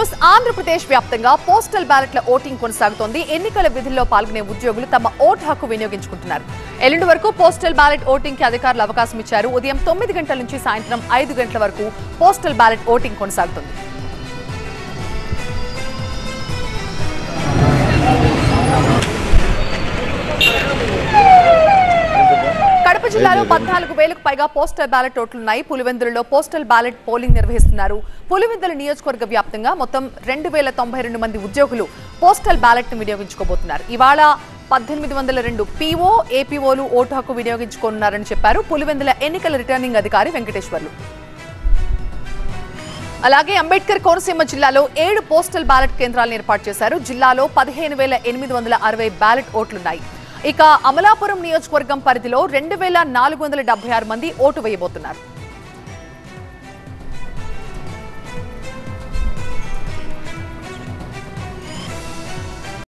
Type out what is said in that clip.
News Andhra Pradesh వ్యాప్తంగా postal బ్యాలెట్ల voting కొనసాగుతోంది. ఎన్నికల విధుల్లో పాల్గొనే ఉద్యోగులు తమ ఓటు హక్కు వినియోగించుకుంటున్నారు. ఎల్లుండి వరకు పోస్టల్ బ్యాలెట్ ఓటింగ్ కి అధికారులు అవకాశం ఇచ్చారు. ఉదయం 9 గంటల నుంచి సాయంత్రం 5 గంటల వరకు పోస్టల్ బ్యాలెట్ ఓటింగ్ కొనసాగుతుంది. కడప జిల్లాలో 14,000కు పైగా పోస్టల్ బ్యాలెట్ ఓట్లున్నాయి. పులివెందులలో పోస్టల్ బ్యాలెట్ పోలింగ్ నిర్వహిస్తున్నారు. పులివెందుల నియోజకవర్గ వ్యాప్తంగా మొత్తం 2,092 మంది ఉద్యోగులు పోస్టల్ బ్యాలెట్ ను వినియోగించుకోబోతున్నారు. ఇవాళ 1,802 పీఓ, ఏపీఓలు ఓటు హక్కు వినియోగించుకోనున్నారని చెప్పారు పులివెందుల ఎన్నికల రిటర్నింగ్ అధికారి వెంకటేశ్వర్లు. అలాగే అంబేద్కర్ కోనసీమ జిల్లాలో 7 పోస్టల్ బ్యాలెట్ కేంద్రాలను ఏర్పాటు చేశారు. జిల్లాలో 15,860 బ్యాలెట్ ఓట్లున్నాయి. ఇక అమలాపురం నియోజకవర్గం పరిధిలో 2,476 మంది ఓటు వేయబోతున్నారు.